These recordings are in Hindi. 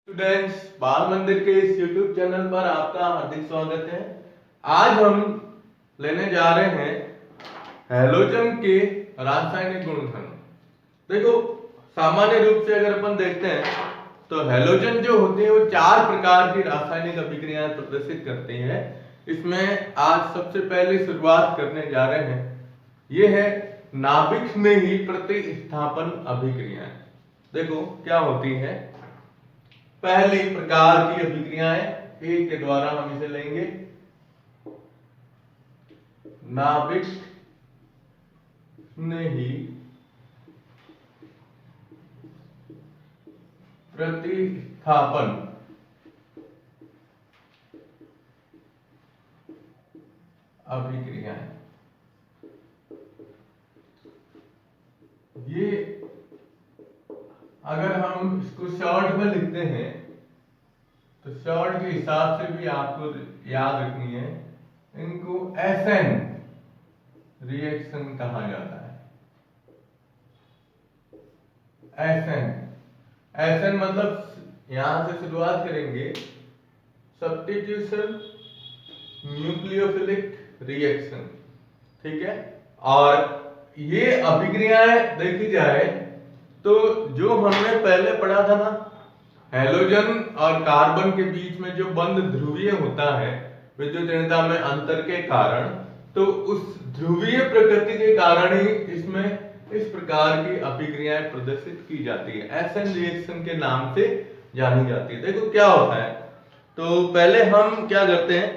स्टूडेंट्स, बाल मंदिर के इस YouTube चैनल पर आपका हार्दिक स्वागत है। आज हम लेने जा रहे हैं हैलोजन के रासायनिक गुणधर्म। देखो, सामान्य रूप से अगर अपन देखते हैं तो हैलोजन जो होते हैं वो चार प्रकार की रासायनिक अभिक्रियाएं प्रदर्शित करते हैं। इसमें आज सबसे पहले शुरुआत करने जा रहे हैं, ये है नाभिक स्नेही प्रतिस्थापन अभिक्रियाएं। देखो क्या होती है। पहली प्रकार की अभिक्रियाएं एक के द्वारा हम इसे लेंगे नाभिक स्नेही प्रतिस्थापन अभिक्रियाएं। ये अगर हम इसको शॉर्ट में लिखते हैं तो शॉर्ट के हिसाब से भी आपको याद रखनी है, इनको एसएन रिएक्शन कहा जाता है। एसएन एसएन मतलब यहां से शुरुआत करेंगे सब्स्टिट्यूशन न्यूक्लियोफिलिक रिएक्शन, ठीक है। और ये अभिक्रियाएं देखी जाए तो जो हमने पहले पढ़ा था ना, हैलोजन और कार्बन के बीच में जो बंध ध्रुवीय होता है विद्युत ऋणता में अंतर के कारण, तो उस ध्रुवीय प्रकृति के कारण ही इसमें इस प्रकार की अभिक्रियाएं प्रदर्शित की जाती है, एसएन रिएक्शन के नाम से जानी जाती है। देखो क्या होता है, तो पहले हम क्या करते हैं,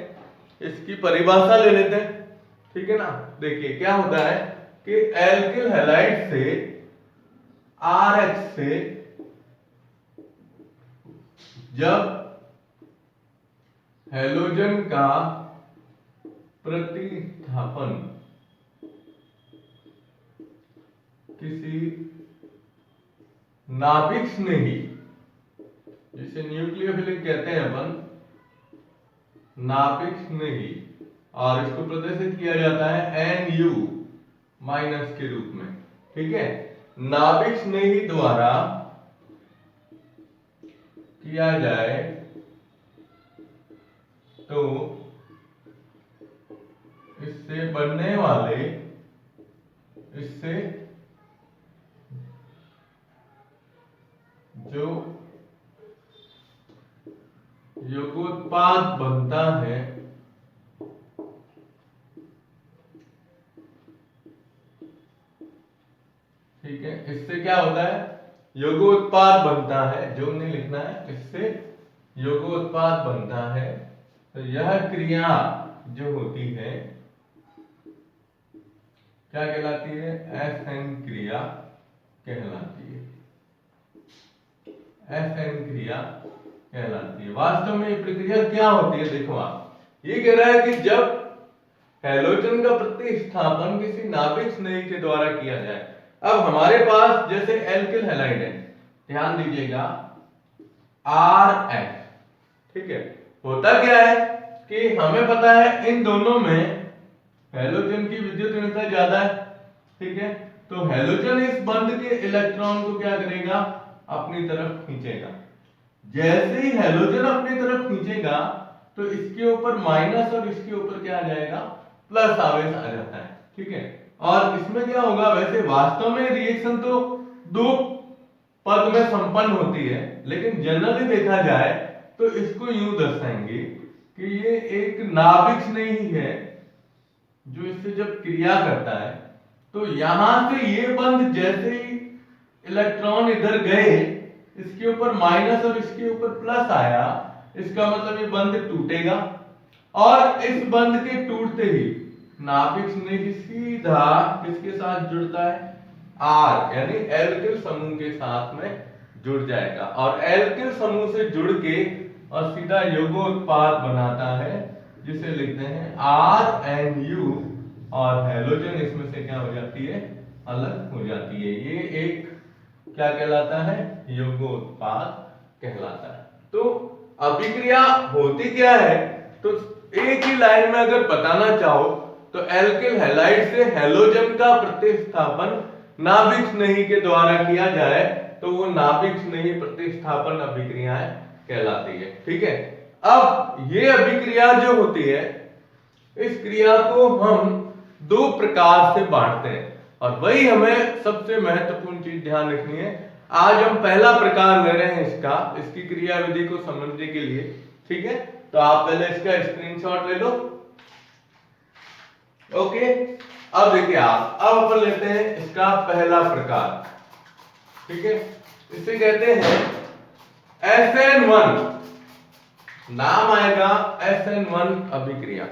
इसकी परिभाषा ले लेते हैं, ठीक है ना। देखिए क्या होता है कि एल्किल हैलाइड से RH से जब हैलोजन का प्रतिस्थापन किसी नाभिक स्नेही, जिसे न्यूक्लियोफिलिक कहते हैं अपन, नाभिक स्नेही, और इसको प्रदर्शित किया जाता है NU माइनस के रूप में, ठीक है। नाभिक स्नेही द्वारा किया जाए तो इससे बनने वाले, इससे जो योगोत्पाद बनता है ठीक है, इससे क्या होता है, योगोत्पाद बनता है, जो नहीं लिखना है, इससे योगोत्पाद बनता है। तो यह क्रिया जो होती है क्या कहलाती है, एसएन क्रिया कहलाती है, एसएन क्रिया कहलाती है। वास्तव में ये प्रक्रिया क्या होती है, देखो आप, ये कह रहा है कि जब हैलोजन का प्रतिस्थापन किसी नाभिक स्नेही के द्वारा किया जाए। अब हमारे पास जैसे एल्किल हैलाइड है, ध्यान दीजिएगा, RH, ठीक है। होता क्या है कि हमें पता है इन दोनों में हैलोजन की विद्युत ऋणता ज्यादा है, ठीक है। तो हैलोजन इस बंध के इलेक्ट्रॉन को क्या करेगा, अपनी तरफ खींचेगा। जैसे ही हैलोजन अपनी तरफ खींचेगा तो इसके ऊपर माइनस और इसके ऊपर क्या आ जाएगा, प्लस आवेश आ जाता है, ठीक है। और इसमें क्या होगा, वैसे वास्तव में रिएक्शन तो दो पद में संपन्न होती है, लेकिन जनरली देखा जाए तो इसको यूं दर्शाएंगे कि ये एक नाभिक स्नेही है जो इससे जब क्रिया करता है तो यहां से ये बंध जैसे ही इलेक्ट्रॉन इधर गए, इसके ऊपर माइनस और इसके ऊपर प्लस आया, इसका मतलब ये बंध टूटेगा, और इस बंध के टूटते ही नाभिक स्नेही सीधा किसके साथ जुड़ता है, R यानी एल्किल समूह के साथ में जुड़ जाएगा, और एल्किल समूह से जुड़ के और सीधा यौगोत्पाद बनाता है, जिसे लिखते हैं RNU, और हैलोजन इसमें से क्या हो जाती है, अलग हो जाती है। ये एक क्या कहलाता है, यौगोत्पाद कहलाता है। तो अभिक्रिया होती क्या है, तो एक ही लाइन में अगर बताना चाहो तो एल्किल हैलाइड से हैलोजन का प्रतिस्थापन नाभिक स्नेही के द्वारा किया जाए तो वो नाभिक स्नेही प्रतिस्थापन अभिक्रियाएं कहलाती है। ठीक है, अब ये अभिक्रिया जो होती है, इस क्रिया को हम दो प्रकार से बांटते हैं, और वही हमें सबसे महत्वपूर्ण चीज ध्यान रखनी है। आज हम पहला प्रकार ले रहे हैं इसकी क्रिया विधि को समझने के लिए। ठीक है, तो आप पहले इसका स्क्रीनशॉट ले लो। ओके, अब देखिए अब अपन लेते हैं इसका पहला प्रकार। ठीक है, इसे कहते हैं SN1, नाम आएगा SN1 अभिक्रिया।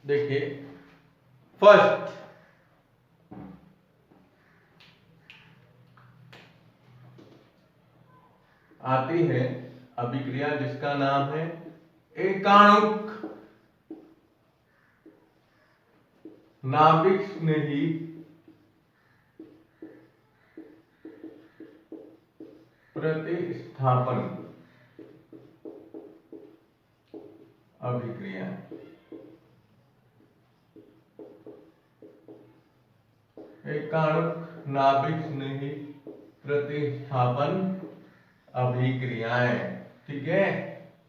देखिए, फर्स्ट आती है अभिक्रिया जिसका नाम है एकाणुक नाभिक स्नेही प्रतिस्थापन अभिक्रिया। एकाणुक नाभिक स्नेही प्रतिस्थापन अभिक्रियाएं। ठीक है,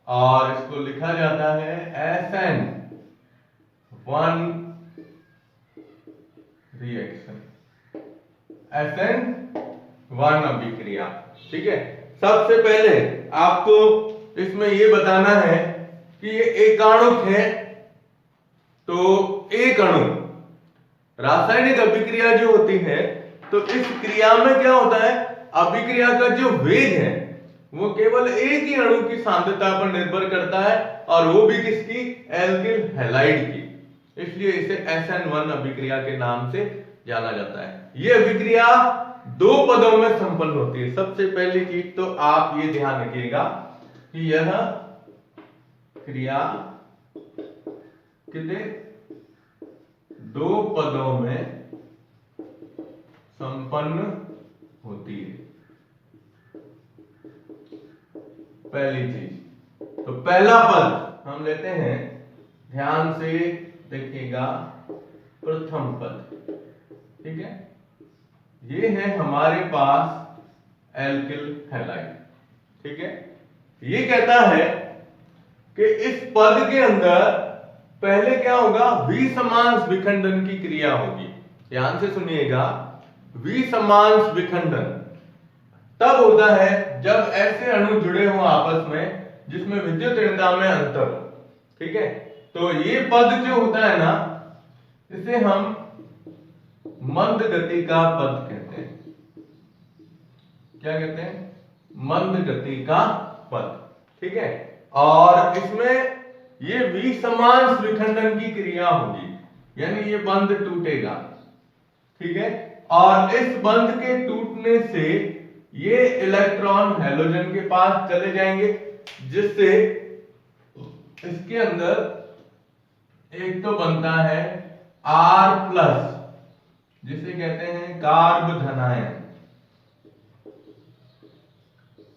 और इसको लिखा जाता है SN1 रिएक्शन, SN1 अभिक्रिया। ठीक है, सबसे पहले आपको इसमें ये बताना है कि ये एकाणुक है, तो एक अणु रासायनिक अभिक्रिया जो होती है, तो इस क्रिया में क्या होता है, अभिक्रिया का जो वेग है वो केवल एक ही अणु की सांद्रता पर निर्भर करता है, और वो भी किसकी, एल्किल हैलाइड की। इसलिए इसे SN1 अभिक्रिया के नाम से जाना जाता है। ये अभिक्रिया दो पदों में संपन्न होती है। सबसे पहली चीज तो आप ये ध्यान रखिएगा कि यह क्रिया कितने दो पदों में संपन्न होती है। पहली चीज तो पहला पद हम लेते हैं, ध्यान से देखिएगा, प्रथम पद। ठीक है, ये है हमारे पास एल्किल हैलाइड। ठीक है, ये कहता है कि इस पद के अंदर पहले क्या होगा, विसमांश विखंडन की क्रिया होगी। ध्यान से सुनिएगा, विसमांश विखंडन तब होता है जब ऐसे अणु जुड़े हों आपस में जिसमें विद्युत ऋणता में अंतर हो। ठीक है, तो ये पद जो होता है ना, इसे हम मंद गति का पद कहते हैं। क्या कहते हैं, मंद गति का पद। ठीक है, और इसमें ये विसमांश विखंडन की क्रिया होगी, यानी ये बंध टूटेगा। ठीक है, और इस बंध के टूटने से ये इलेक्ट्रॉन हैलोजन के पास चले जाएंगे, जिससे इसके अंदर एक तो बनता है R+, जिसे कहते हैं कार्ब धनायन।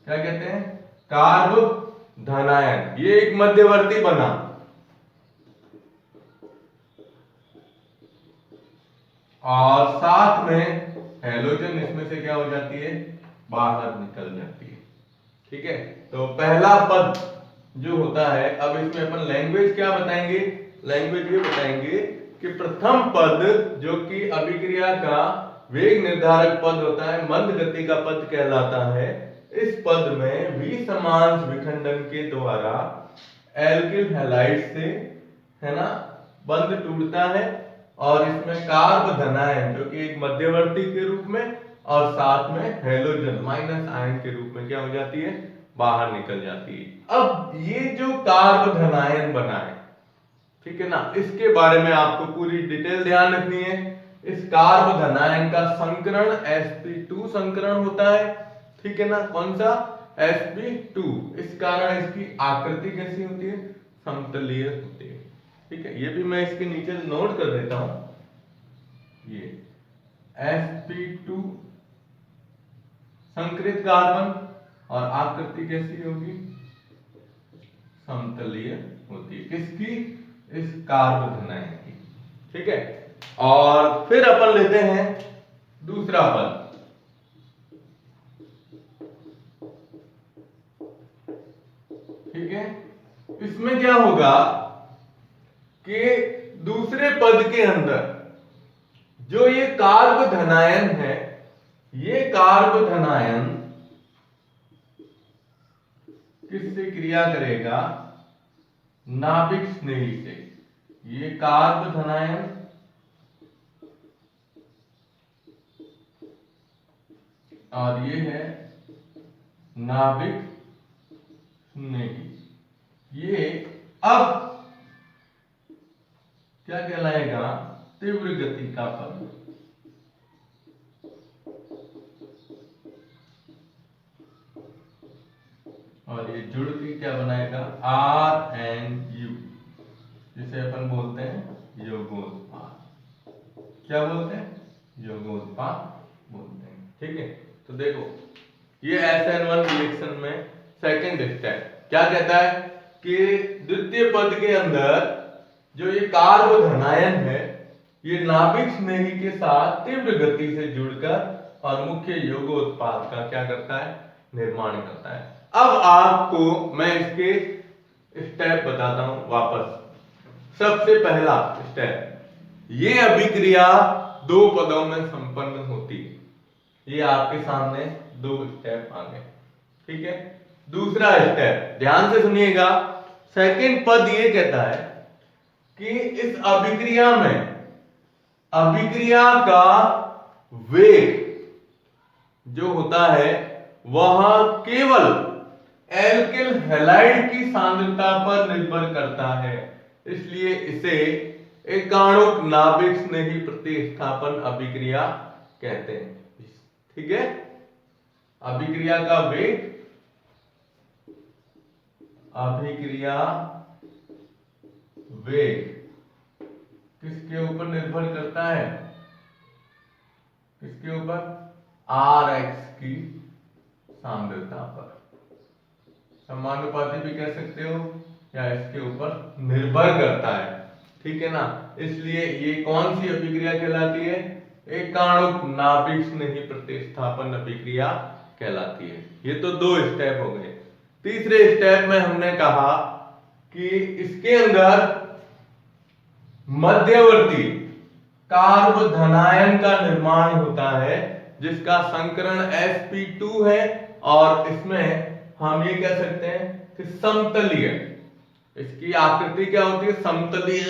क्या कहते हैं, कार्ब धनायन। ये एक मध्यवर्ती बना, और साथ में हैलोजन इसमें से क्या हो जाती है, बाहर निकल जाती है। ठीक है, तो पहला पद जो होता है, अब इसमें अपन लैंग्वेज क्या बताएंगे, लैंग्वेज ये बताएंगे कि प्रथम पद जो कि अभिक्रिया का वेग निर्धारक पद होता है, मंद गति का पद कहलाता है। इस पद में विसमांश विखंडन के द्वारा एल्किल हैलाइड से, है ना, बंध टूटता है, और इसमें कार्ब धनायन जो कि एक मध्यवर्ती के रूप में, और साथ में हैलोजन माइनस आयन के रूप में क्या हो जाती है, बाहर निकल जाती है। अब ये जो कार्ब धनायन बना है, ठीक है ना, इसके बारे में आपको पूरी डिटेल ध्यान रखनी है। इस कार्ब धनायन का संकरण sp2 संकरण होता है। ठीक है ना, कौन सा, sp2। इस कारण इसकी आकृति कैसी होती है, समतलीय होती है। ठीक है, ये भी मैं इसके नीचे नोट कर देता हूं। ये sp2 संकरित कार्बन और आकृति कैसी होगी, समतलीय होती है। किसकी, इस कार्बोधनायन की। ठीक है, और फिर अपन लेते हैं दूसरा पद। ठीक है, इसमें क्या होगा कि दूसरे पद के अंदर जो ये कार्बोधनायन है, ये कार्बोधनायन किससे क्रिया करेगा, नाभिक स्नेही से। ये कार्बोधनायन और ये है नाभिक स्नेही। ये अब क्या कहलाएगा, तीव्र गति का पद। और ये जुड़ के क्या बनाएगा, RNU, जिसे अपन बोलते हैं योगोत्पाद। क्या बोलते हैं, योगोत्पाद बोलते हैं। ठीक है, तो देखो ये SN1 रिएक्शन में सेकेंड स्टेप क्या कहता है कि द्वितीय पद के अंदर जो ये कार्बोधनायन है, ये नाभिक स्नेही के साथ तीव्र गति से जुड़कर और मुख्य योगोत्पाद का क्या करता है, निर्माण करता है। अब आपको मैं इसके स्टेप बताता हूं वापस। सबसे पहला स्टेप, ये अभिक्रिया दो पदों में संपन्न होती है। ये आपके सामने दो स्टेप आ गए। ठीक है, दूसरा स्टेप ध्यान से सुनिएगा। सेकंड पद ये कहता है कि इस अभिक्रिया में अभिक्रिया का वेग जो होता है वह केवल एल्किल हैलाइड की सांद्रता पर निर्भर करता है। इसलिए इसे एकाणुक नाभिक स्नेही प्रतिस्थापन अभिक्रिया कहते हैं। ठीक है, अभिक्रिया का वेग अभिक्रिया वेग किसके ऊपर निर्भर करता है, किसके ऊपर, Rx की सांद्रता पर। समानुपाती भी कह सकते हो या इसके ऊपर निर्भर करता है। ठीक है ना, इसलिए ये कौन सी अभिक्रिया कहलाती है, एकाणुक नाभिक स्नेही प्रतिस्थापन अभिक्रिया कहलाती है। ये तो दो स्टेप हो गए। तीसरे स्टेप में हमने कहा कि इसके अंदर मध्यवर्ती कार्बोधनायन का निर्माण होता है, जिसका संकरण sp2 है, और इसमें हम ये कह सकते हैं कि समतलीय, इसकी आकृति क्या होती है, समतलीय।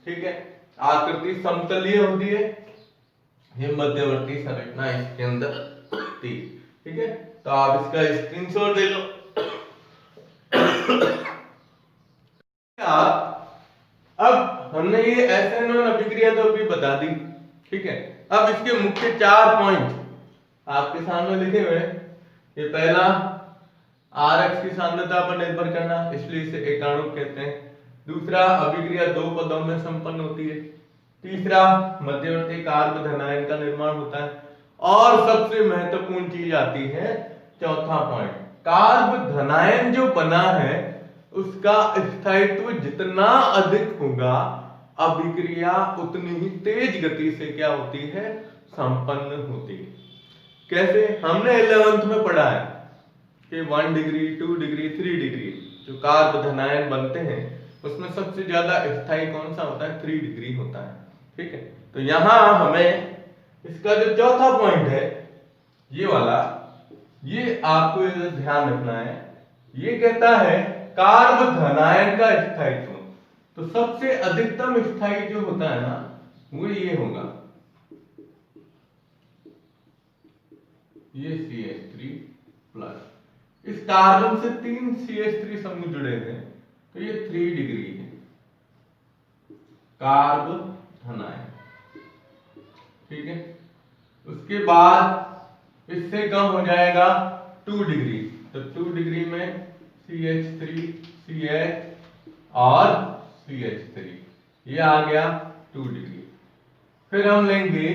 ठीक है, आकृति समतलीय होती है। ये मध्यवर्ती संरचना इसके अंदर थी। ठीक है, तो आप इसका स्क्रीनशॉट ले लो। अब हमने ये SN1 अभिक्रिया तो अभी बता दी। ठीक है, अब इसके मुख्य 4 पॉइंट आपके सामने लिखे हुए। ये पहला, Rx की सांद्रता पर निर्भर करना, इसलिए इसे एकाणुक कहते हैं। दूसरा, अभिक्रिया दो पदों में संपन्न होती है। तीसरा, मध्यवर्ती कार्बोधनायन का निर्माण होता है। और सबसे महत्वपूर्ण चीज आती है चौथा पॉइंट, कार्बोधनायन जो बना है उसका स्थायित्व जितना अधिक होगा, अभिक्रिया उतनी ही तेज गति से क्या होती है, संपन्न होती है। कैसे, हमने 11th में पढ़ा है कि 1 डिग्री 2 डिग्री 3 डिग्री जो कार्बोधनायन बनते हैं उसमें सबसे ज्यादा स्थायी कौन सा होता है, 3 डिग्री होता है। ठीक है, तो यहां हमें इसका जो चौथा पॉइंट है ये वाला, ये आपको ध्यान रखना है। ये कहता है कार्बोधनायन का स्थायित्व, तो सबसे अधिकतम स्थायी जो होता है ना वो ये होगा, ये CH3 प्लस। इस कार्बन से 3 CH3 समूह जुड़े हैं, तो ये 3 डिग्री है कार्बोधनायन। ठीक है, उसके बाद इससे कम हो जाएगा 2 डिग्री, तो 2 डिग्री में CH3 CH और CH3, ये आ गया 2 डिग्री। फिर हम लेंगे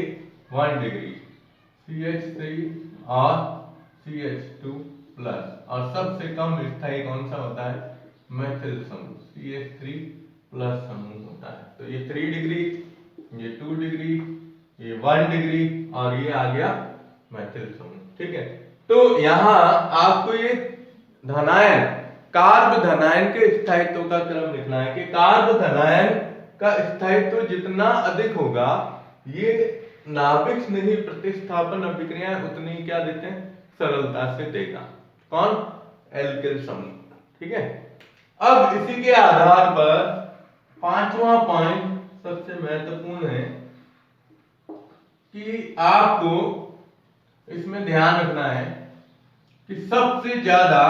1 डिग्री CH3 और CH2 प्लस, और सबसे कम स्थायी कौन सा होता है, मेथिल समूह CH3 प्लस समूह होता है। तो ये 3 डिग्री, ये 2 डिग्री, ये 1 डिग्री और ये आ गया मेथिल समूह। ठीक है, तो यहाँ आपको ये धनायन, कार्ब धनायन के स्थायित्व का क्रम लिखना है कि कार्ब धनायन का स्थायित्व जितना अधिक होगा, ये नाभिक स्नेही प्रतिस्थापन अभिक्रियाएं उतनी क्या देते हैं, सरलता से देगा। कौन, एल्किल समूह। ठीक है, अब इसी के आधार पर पांचवा पॉइंट सबसे महत्वपूर्ण है कि आपको इसमें ध्यान रखना है कि सबसे ज्यादा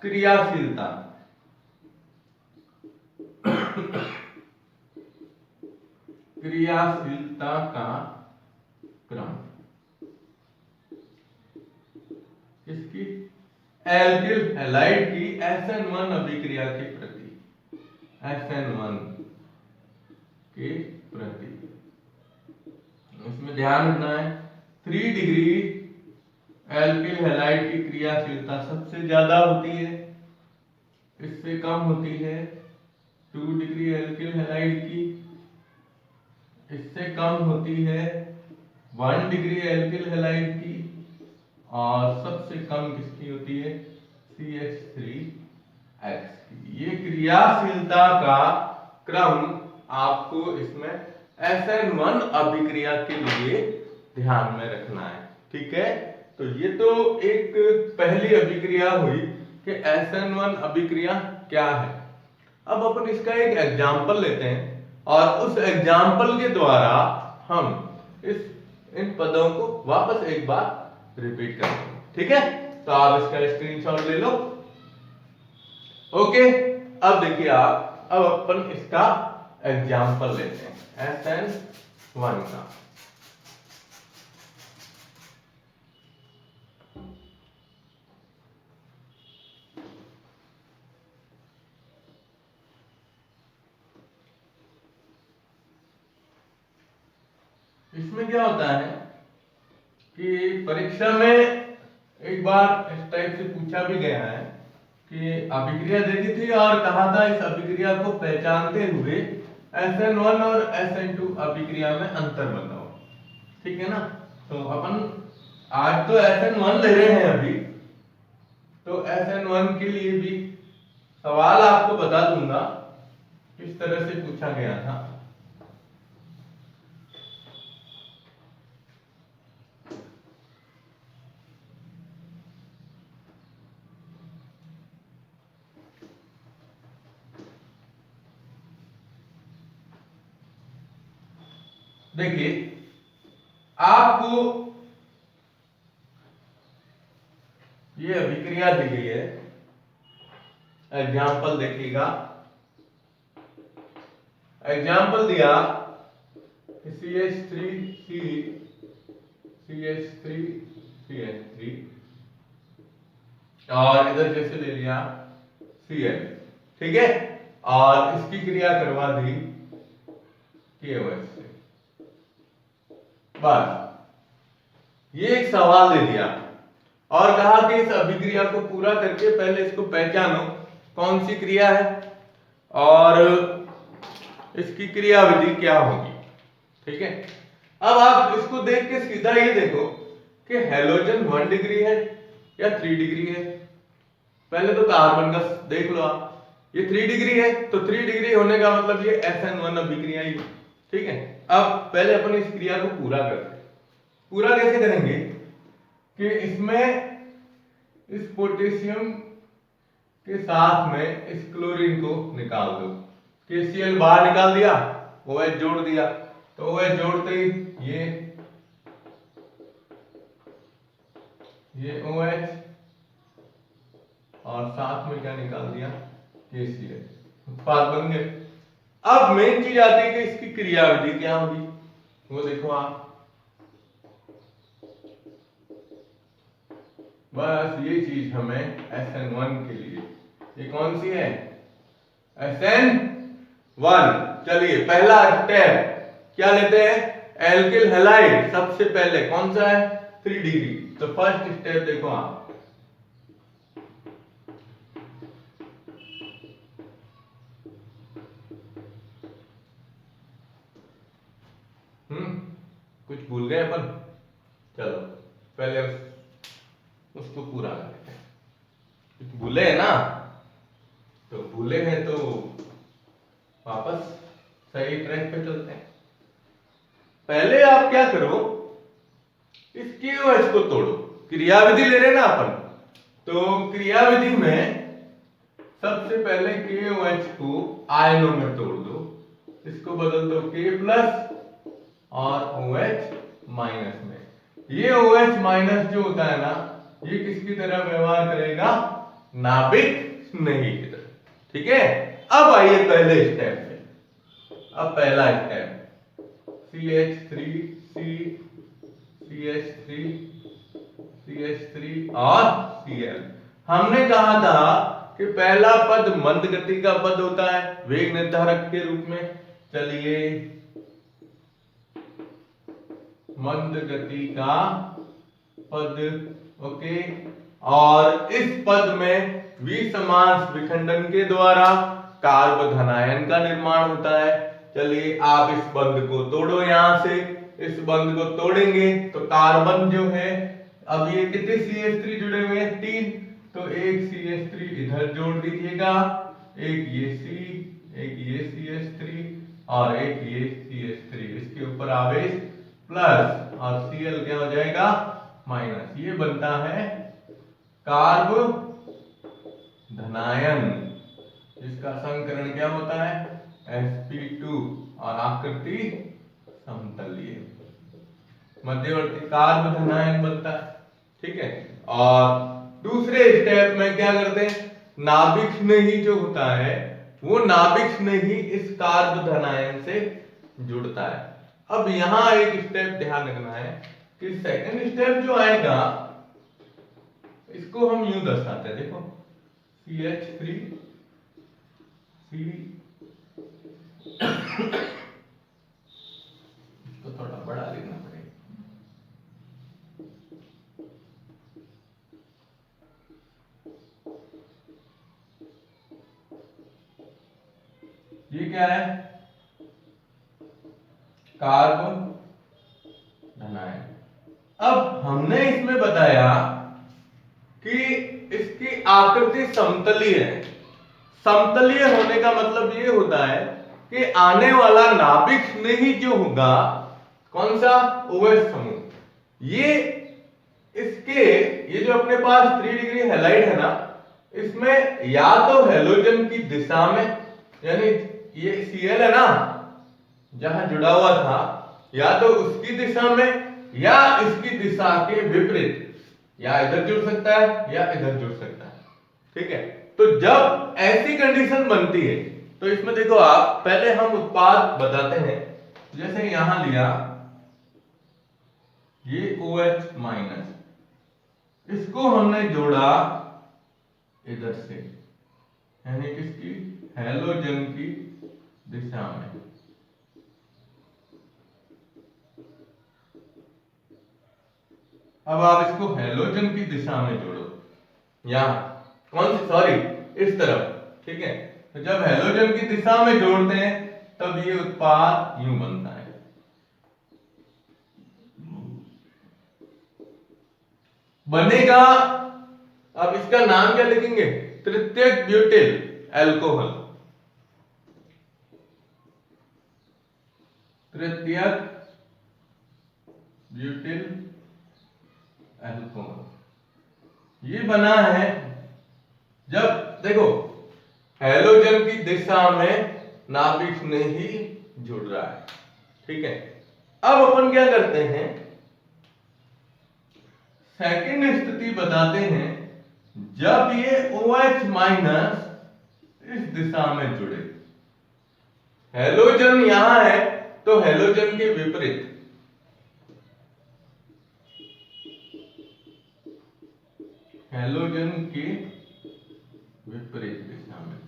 क्रियाशीलता क्रियाशीलता का क्रम किसकी, एल्किल हैलाइड की SN1 अभिक्रिया के प्रति, SN1 के प्रति इसमें ध्यान रखना है 3 डिग्री एल्किल हैलाइड की क्रियाशीलता सबसे ज्यादा होती है, इससे कम होती है 2 डिग्री एल्किल हैलाइड की, इससे कम होती है 1 डिग्री एल्किल हैलाइड की, और सबसे कम किसकी होती है, CH3X की। ये क्रियाशीलता का क्रम आपको इसमें SN1 अभिक्रिया के लिए ध्यान में रखना है। ठीक है, तो ये तो एक पहली अभिक्रिया हुई कि SN1 अभिक्रिया क्या है। अब अपन इसका एक एग्जाम्पल लेते हैं और उस एग्जाम्पल के द्वारा हम इन पदों को वापस एक बार रिपीट करेंगे। ठीक है, तो आप इसका स्क्रीनशॉट ले लो। ओके, अब देखिए आप, अब अपन इसका एग्जाम्पल लेते हैं SN1 का। इसमें क्या होता है कि परीक्षा में एक बार इस टाइप से पूछा भी गया है कि अभिक्रिया दे दी थी और कहा था इस अभिक्रिया को पहचानते हुए SN1 और SN2 अभिक्रिया में अंतर बताओ। ठीक है ना, तो अपन आज तो SN1 ले रहे हैं अभी, तो SN1 के लिए भी सवाल आपको बता दूंगा किस तरह से पूछा गया था। देखिए, आपको ये अभिक्रिया दी गई है, एग्जाम्पल देखिएगा। एग्जाम्पल दिया CH3C CH3 CH3 और इधर जैसे ले लिया Cl। ठीक है, और इसकी क्रिया करवा दी KOH से। बस ये एक सवाल दे दिया और कहा कि इस अभिक्रिया को पूरा करके पहले इसको पहचानो कौन सी क्रिया है और इसकी क्रियाविधि क्या होगी। ठीक है, अब आप इसको देख के सीधा ये देखो कि हैलोजन 1 डिग्री है या 3 डिग्री है। पहले तो कार्बन का देख लो आप, ये 3 डिग्री है तो 3 डिग्री होने का मतलब ये SN1 अभिक्रिया ही। ठीक है, अब पहले अपन इस क्रिया को पूरा करते हैं। पूरा कैसे करेंगे कि इसमें इस पोटेशियम के साथ में इस क्लोरीन को निकाल दो। KCl बाहर निकाल दिया, OH जोड़ दिया, तो OH जोड़ते ही ये OH और साथ में क्या निकाल दिया, KCl, उत्पाद बन गए। अब मेन चीज आती है कि इसकी क्रियाविधि क्या होगी, वो देखो आप। बस ये चीज हमें SN1 के लिए, ये कौन सी है, SN1। चलिए पहला स्टेप क्या लेते हैं, एल्किल हैलाइड। सबसे पहले कौन सा है, 3 डिग्री। तो फर्स्ट स्टेप देखो आप, कुछ भूल गए अपन, चलो पहले उसको पूरा करते हैं। कुछ भूले हैं ना, तो भूले हैं तो वापस सही ट्रैक पे चलते हैं। पहले आप क्या करो, इस KOH को तोड़ो। क्रियाविधि ले रहे हैं ना अपन, तो क्रियाविधि में सबसे पहले KOH को आयनों में तोड़ दो। इसको बदल दो K+ और OH- में। ये OH- जो होता है ना, ये किसकी तरह व्यवहार करेगा, नाभिक स्नेही की तरह। ठीक है, अब आइए पहले स्टेप पे। अब पहला स्टेप CH3 और Cl। हमने कहा था कि पहला पद मंद गति का पद होता है वेग निर्धारक के रूप में। चलिए मंद गति का पद, ओके, और इस पद में विसमांश विखंडन के द्वारा कार्ब धनायन का निर्माण होता है। चलिए आप इस बंध को तोड़ो, यहां से इस बंध को तोड़ेंगे तो कार्बन जो है, अब ये कितने CH3 जुड़े हुए हैं, 3, तो एक CH3 इधर जोड़ दीजिएगा, एक ये C, एक ये CH3 और एक ये CH3, इसके ऊपर आवेश प्लस और Cl क्या हो जाएगा, माइनस। ये बनता है कार्ब धनायन, जिसका संकरण क्या होता है, sp2 और आकृति समतलीय, मध्यवर्ती कार्ब धनायन बनता है। ठीक है, और दूसरे स्टेप में क्या करते हैं, नाभिक स्नेही जो होता है वो नाभिक स्नेही इस कार्ब धनायन से जुड़ता है। अब यहां एक स्टेप ध्यान रखना है कि सेकंड स्टेप जो आएगा इसको हम यूं दर्शाते हैं, देखो CH3 C इसको थोड़ा बड़ा लिखना पड़ेगा, ये क्या है, कार्ब धनायन। अब हमने इसमें बताया कि इसकी आकृति समतलीय है। समतलीय होने का मतलब ये होता है कि आने वाला नाभिक स्नेही जो होगा, कौन सा, OH समूह, ये इसके, ये जो अपने पास 3 डिग्री हैलाइड है ना, इसमें या तो हैलोजन की दिशा में, यानी ये Cl है ना जहां जुड़ा हुआ था, या तो उसकी दिशा में या इसकी दिशा के विपरीत, या इधर जुड़ सकता है या इधर जुड़ सकता है। ठीक है, तो जब ऐसी कंडीशन बनती है तो इसमें देखो आप, पहले हम उत्पाद बताते हैं। जैसे यहां लिया ये OH-, इसको हमने जोड़ा इधर से, यानी किसकी, हैलोजन की दिशा में। अब आप इसको हैलोजन की दिशा में जोड़ो, यहां कौन सी, सॉरी इस तरफ। ठीक है, तो जब हैलोजन की दिशा में जोड़ते हैं तब ये उत्पाद यूं बनता है। बनेगा, अब इसका नाम क्या लिखेंगे, तृतीयक ब्यूटिल एल्कोहल, तृतीयक ब्यूटिल एल्कोहल। ये बना है जब देखो हैलोजन की दिशा में नाभिक स्नेही जुड़ रहा है। ठीक है, अब अपन क्या करते हैं, सेकंड स्थिति बताते हैं जब ये OH- इस दिशा में जुड़े, हैलोजन यहां है तो हैलोजन के विपरीत, हैलोजन के विपरीत दिशा में।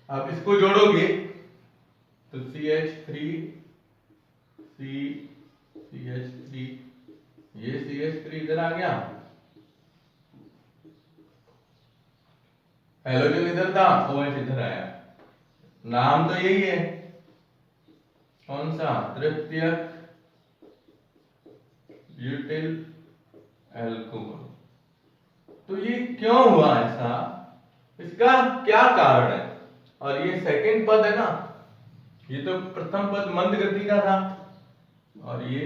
आप इसको जोड़ोगे तो CH3 CH3, ये CH3 इधर आ गया, हैलोजन इधर था, OH इधर आया। नाम तो यही है, कौन सा? तृतीयक ब्यूटिल एल्कोहल। तो ये क्यों हुआ ऐसा, इसका क्या कारण है? और ये सेकंड पद है ना, ये तो प्रथम पद मंद गति का था और ये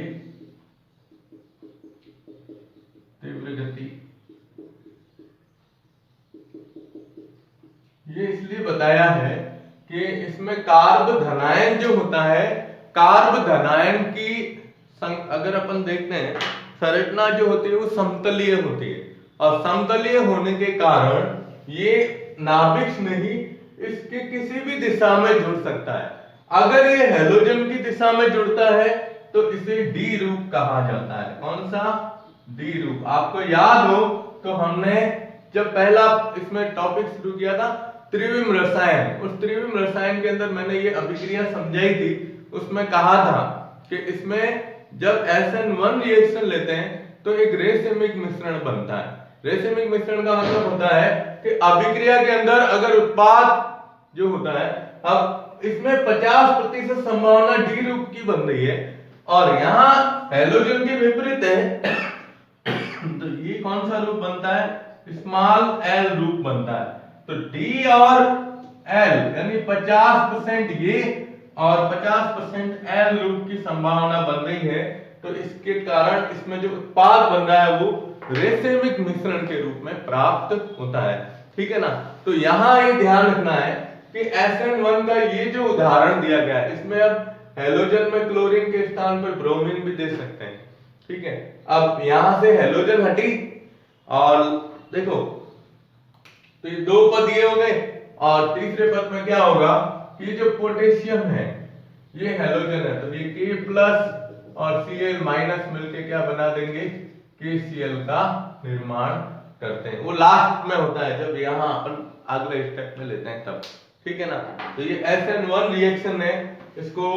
तीव्र गति। ये इसलिए बताया है कि इसमें कार्ब धनायन जो होता है, कार्ब धनायन की अगर अपन देखते हैं संरचना जो होती है वो समतलीय होती है, और समतलीय होने के कारण ये नाभिक नहीं इसके किसी भी दिशा में जुड़ सकता है। अगर ये हैलोजन की दिशा में जुड़ता है तो इसे डी रूप कहा जाता है। कौन सा? डी रूप। आपको याद हो तो हमने जब पहला इसमें टॉपिक शुरू किया था त्रिविम रसायन, उस त्रिविम रसायन के अंदर मैंने ये अभिक्रिया समझाई थी। उसमें कहा था कि इसमें जब SN1 रिएक्शन लेते हैं तो एक रेसेमिक मिश्रण बनता है। रेसेमिक मिश्रण का मतलब होता है कि अभिक्रिया के अंदर अगर उत्पाद जो होता है, अब इसमें 50% संभावना डी रूप की बन रही है और यहाँ हैलोजन के विपरीत है तो ये कौन सा रूप बनता है? स्मॉल एल रूप बनता है। तो डी और एल यानी 50% ये और 50% एल रूप की संभावना बन रही है, तो इसके कारण इसमें जो उत्पाद बन रहा है वो रेसेमिक मिश्रण के रूप में प्राप्त होता है। ठीक है ना? तो यहां ये ध्यान रखना है कि SN1 का ये जो उदाहरण दिया गया है, इसमें अब हैलोजन में क्लोरीन के स्थान पर ब्रोमीन भी दे सकते हैं। ठीक है, अब यहां से हैलोजन हटी और देखो तो ये दो पद ये हो गए, और तीसरे पद में क्या होगा कि जो पोटेशियम है ये हैलोजन है, तो ये K+ और Cl- मिलके क्या बना देंगे? KCl का निर्माण करते हैं। वो लास्ट में होता है जब यहाँ अपन अगले स्टेप में लेते हैं तब। ठीक है ना? तो ये SN1 रिएक्शन है, इसको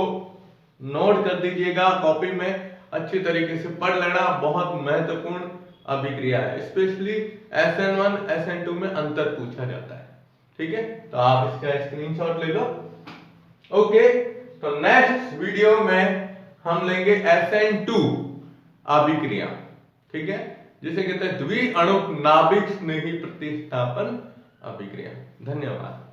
नोट कर दीजिएगा कॉपी में, अच्छी तरीके से पढ़ लेना। बहुत महत्वपूर्ण अभिक्रिया है, स्पेशली SN1 SN2 में अंतर पूछा जाता है। ठीक है, तो आप इसका स्क्रीनशॉट ले लो। ओके, तो नेक्स्ट वीडियो में हम लेंगे SN2 अभिक्रिया। ठीक है, जिसे कहते हैं द्विअणुक नाभिक स्नेही प्रतिस्थापन अभिक्रिया। धन्यवाद।